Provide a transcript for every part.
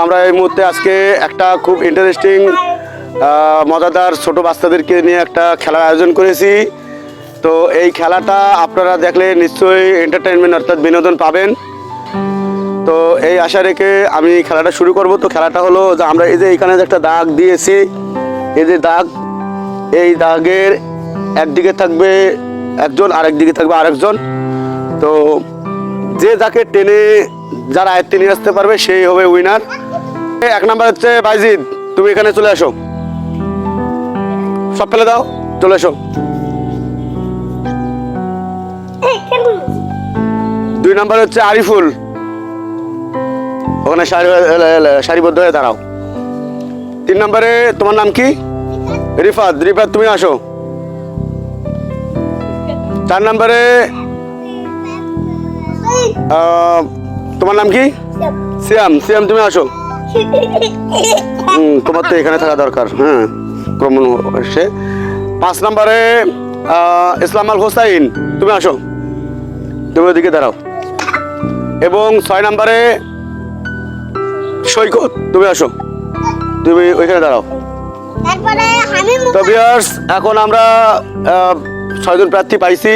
আমরা এই মুহূর্তে আজকে একটা খুব ইন্টারেস্টিং মজাদার ছোট বাচ্চাদেরকে নিয়ে একটা খেলার আয়োজন করেছি। তো এই খেলাটা আপনারা দেখলে নিশ্চয়ই এন্টারটেইনমেন্ট অর্থাৎ বিনোদন পাবেন। তো এই আশা রেখে আমি খেলাটা শুরু করব। তো খেলাটা হলো যে আমরা এই যে এখানে একটা দাগ দিয়েছি, এই যে দাগ, এই দাগের একদিকে থাকবে একজন, আরেক দিকে থাকবে আরেকজন। তো যে যাকে টেনে যারা আয়ত্তে নিয়ে আসতে পারবে সেই হবে উইনার। এক নাম্বার হচ্ছে বাইজিদ, তুমি এখানে চলে আসো, সব ফেলে দাও, চলে আসো। দুই নাম্বার হচ্ছে আরিফুল, ওখানে সারিবদ্ধ হয়ে দাঁড়াও। তিন নম্বরে তোমার নাম কি? রিফাত, রিফাত তুমি আসো। চার নম্বরে তোমার নাম কি? সিয়াম, সিয়াম তুমি আসো। তোমার তো এখানে থাকা দরকার, হ্যাঁ ক্রমণ এসে। পাঁচ নম্বরে ইসলাম আল হোসাইন, তুমি আসো, তুমি ওদিকে দাঁড়াও। এবং ছয় নম্বরে সৈকত, তুমি আসো, তুমি ওইখানে দাঁড়াও। তো ভিউয়ার্স, এখন আমরা 6 জন প্রার্থী পাইছি,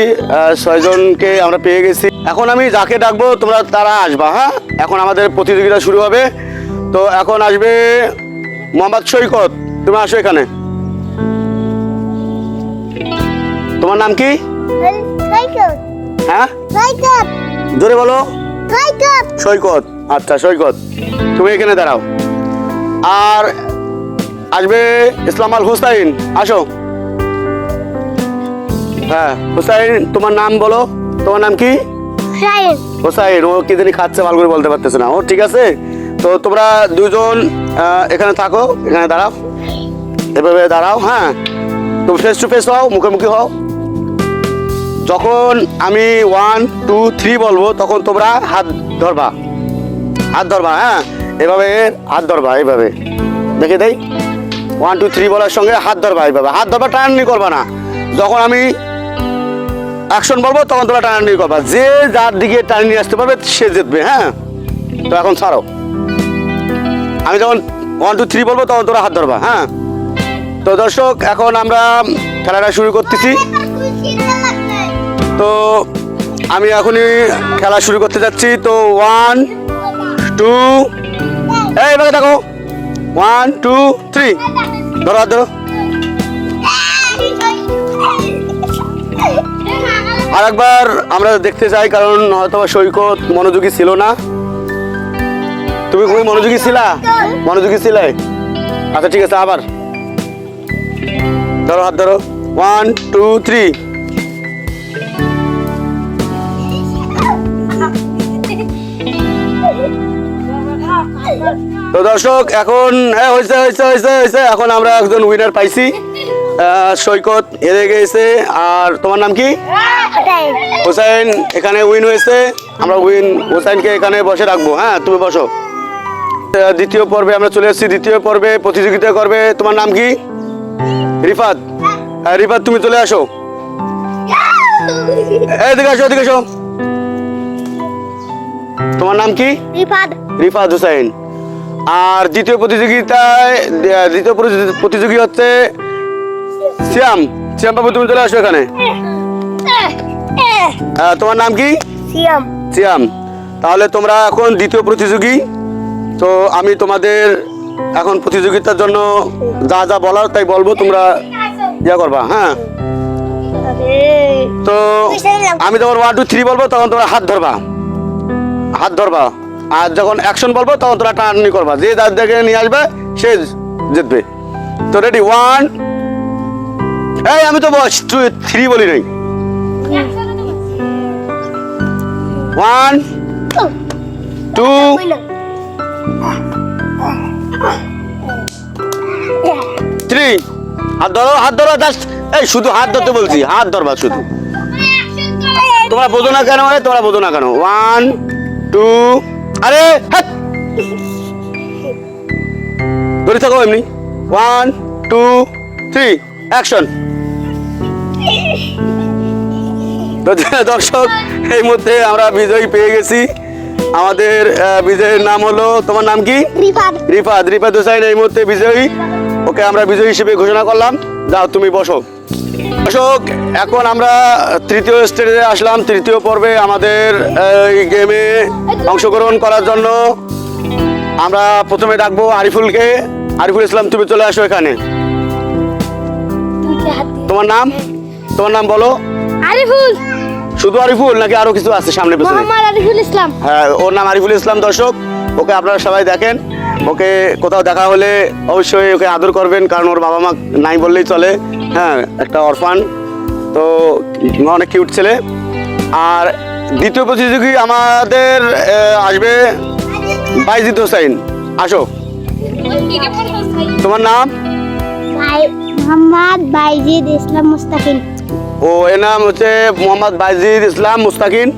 6 জনকে আমরা পেয়ে গেছি। এখন আমি যাকে ডাকবো তোমরা তারা আসবা, হ্যাঁ। এখন আমাদের প্রতিযোগিতা শুরু হবে। তো এখন আসবে মোহাম্মদ সৈকত, তুমি আসো এখানে। তোমার নাম কি? হ্যাঁ জোরে বলো। সৈকত, আচ্ছা সৈকত তুমি এখানে দাঁড়াও। আর আসবে ইসলাম আল হুসাইন, আসো। হ্যাঁ হুসাইন, তোমার নাম বলো, তোমার নাম কি? হুসাইন। ও কি জানি খাচ্ছে, ভালো করে বলতে পারতেছে না ও, ঠিক আছে। তো তোমরা দুজন এখানে থাকো, এখানে দাঁড়াও, এভাবে দাঁড়াও, হ্যাঁ। তো ফেস টু ফেস হও, মুখোমুখি হও। যখন আমি 1 2 3 বলবো তখন তোমরা হাত ধরবা, হাত ধরবা, হ্যাঁ এভাবে হাত ধরবা, এইভাবে দেখে দেই। 1 2 3 বলার সঙ্গে হাত ধরবা, এইভাবে হাত ধরবা, টানাটানি করবা না। যখন আমি অ্যাকশন বলবো তখন তোমরা টানাটানি করবা, যে যার দিকে টানি নিয়ে আসতে পারবে সে জিতবে, হ্যাঁ। তো এখন ছাড়ো, আমি যখন 1 2 3 বলবো তখন তোমরা হাত ধরবা, হ্যাঁ। তো দর্শক, এখন আমরা খেলাটা শুরু করতেছি। তো আমি এখনই খেলা শুরু করতে যাচ্ছি। তো 1 2, এইভাবে দেখো, 1 2 3, ধরো হাত ধরো। আর একবার আমরা দেখতে চাই, কারণ হয়তো সৈকত মনোযোগী ছিল না। তুমি খুবই মনোযোগী ছিলা? মনোযোগী ছিলে? আচ্ছা ঠিক আছে, আবার ধরো, হাত ধরো। 1 2 3। তো দর্শক, এখন হয়েছে হয়েছে হয়েছে হয়েছে, এখন আমরা একজন উইনার পাইছি। সৈকত হেরে গেছে। আর তোমার নাম কি? হোসাইন এখানে উইন হয়েছে। আমরা হোসাইনকে এখানে বসে রাখবো, হ্যাঁ তুমি বসো। দ্বিতীয় পর্বে আমরা চলে এসেছি। দ্বিতীয় পর্বে প্রতিযোগিতা করবে, তোমার নাম কি? রিফাত। রিফাত তুমি চলে আসো, এদিকে আসো, এদিকে আসো। তোমার নাম কি? রিফাত হোসাইন। আর দ্বিতীয় প্রতিযোগী হচ্ছে সিয়াম। সিয়াম বাবু তুমি চলে আসো এখানে। তোমার নাম কি? সিয়াম। তাহলে তোমরা এখন দ্বিতীয় প্রতিযোগী। তো আমি তোমাদের এখন প্রতিযোগিতার জন্য যা যা বলার তাই বলবো, তোমরা ইয়া করবা, হ্যাঁ। তো আমি যখন 1 2 3 বলবো তখন তোমরা হাত ধরবা, হাত ধরবা। আর যখন অ্যাকশন বলবো তখন তোমরা টানাটানি করবা, যে যার দিকে নিয়ে আসবে সে জিতবে। তো রেডি? 1, এই আমি তো 3 বলি নাই। 1 2 3, হাত ধরো, হাত ধরো, জাস্ট এই শুধু হাত ধরতে বলছি, হাত ধরবা শুধু। তোমরা বোঝো না কেন? তোমরা বোঝো না কেন? 1 2, আরে ধরে থাকো এমনি। 1 2 3, অ্যাকশন। দর্শক, এই মুহূর্তে আমরা বিজয়ী পেয়ে গেছি। আমাদের বিজয়ীর নাম হলো, তোমার নাম কি? রিফাত। রিফাত হোসেন এই মুহূর্তে বিজয়ী। ওকে আমরা বিজয়ী হিসেবে ঘোষণা করলাম। যাও তুমি বসো। দর্শক, এখন আমরা তৃতীয় স্টেজে আসলাম। তৃতীয় পর্বে আমাদের এই গেমে অংশগ্রহণ করার জন্য আমরা প্রথমে ডাকবো আরিফুলকে। আরিফুল ইসলাম, তুমি চলে আসো এখানে। তোমার নাম বলো। আরিফুল। শুধু আরিফুল নাকি আরো কিছু আছে সামনে পেছনে? মোহাম্মদ আরিফুল ইসলাম। হ্যাঁ, ওর নাম আরিফুল ইসলাম। দর্শক, ওকে আপনারা সবাই দেখেন। ওকে কোথাও দেখা হলে অবশ্যই ওকে আদর করবেন, কারণ ওর বাবা মা নাই বললেই চলে। হ্যাঁ, একটা অরফান, তো অনেক কিউট ছেলে। আর দ্বিতীয় প্রতিযোগী আমাদের আসবে বাইজিদ হোসেন। আসো, তোমার নাম? মোহাম্মদ বাইজিদ ইসলাম মুস্তাকিন। ও, এর নাম হচ্ছে মোহাম্মদ বাইজিদ ইসলাম মুস্তাকিন।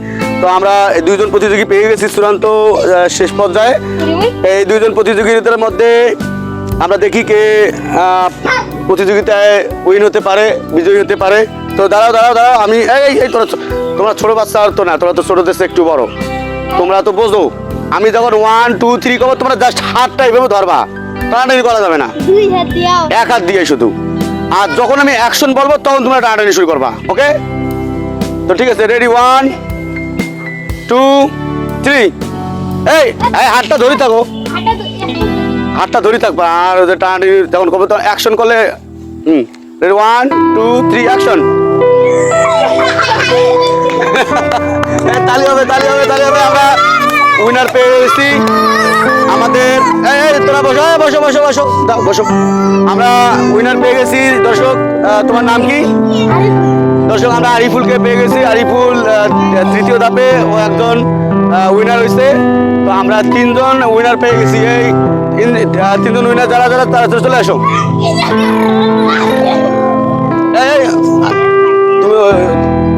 তো আমরা এই দুইজন প্রতিযোগী পেয়ে গেছি চূড়ান্ত শেষ পর্যায়ে। এই দুইজন প্রতিযোগীদের মধ্যে আমরা দেখি কে প্রতিযোগিতায় উইন হতে পারে, বিজয়ী হতে পারে। তো দাঁড়াও, আমি এই তোমরা ছোট বাচ্চা আর তো না, তোমরা তো ছোটদের চেয়ে একটু বড়, তোমরা তো বোঝো। আমি যখন 1 2 3 করবো, তোমরা জাস্ট হাতটা এইভাবে ধরবা, টানাটানি করা যাবে না, দুই হাত দিও। এক হাত দিয়ে শুধু। আর যখন আমি অ্যাকশন বলবো তখন তোমরা টানাটানি শুরু করবা। ওকে, তো ঠিক আছে, রেডি? 1 2 3। এই হাতটা ধরে থাকো, হাতটা ধরে থাকবা। আর ওদের টানাটানি যখন করবো তখন অ্যাকশন করলে রেডি? 1 2 3 অ্যাকশন। তালি হবে। আমরা উইনার পেয়ে গেছি আমাদের। তোরা বসো। আমরা উইনার পেয়ে গেছি। দর্শক, তোমার নাম কি? দর্শক, আমরা আরিফুলকে পেয়ে গেছি। আরিফুল তৃতীয় ধাপে ও একজন উইনার হয়েছে। তো আমরা 3 জন উইনার পেয়ে গেছি। এই 3 জন উইনার যারা তারা চলে আসো।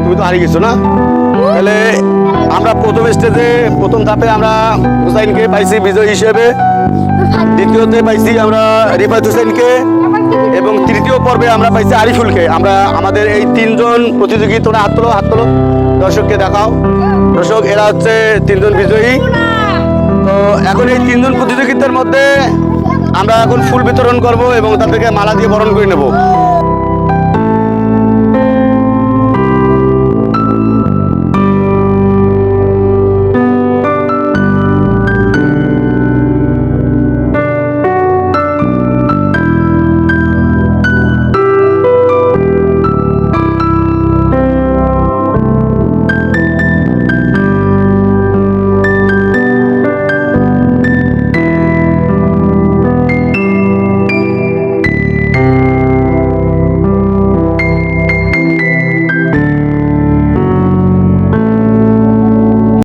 তুমি তো হারিয়ে গেছো না? তাহলে আমরা প্রথম ধাপে আমরা হুসাইনকে পাইছি বিজয়ী হিসেবে, দ্বিতীয়তে পাইছি আমরা রিফাত হোসেনকে, এবং তৃতীয় পর্বে আমরা পাইছি আরিফুলকে। আমরা আমাদের এই 3 জন প্রতিযোগী, তোমরা হাত তোলো, দর্শককে দেখাও। দর্শক, এরা হচ্ছে 3 জন বিজয়ী। তো এখন এই 3 জন প্রতিযোগিতার মধ্যে আমরা এখন ফুল বিতরণ করব এবং তাদেরকে মালা দিয়ে বরণ করে নেব।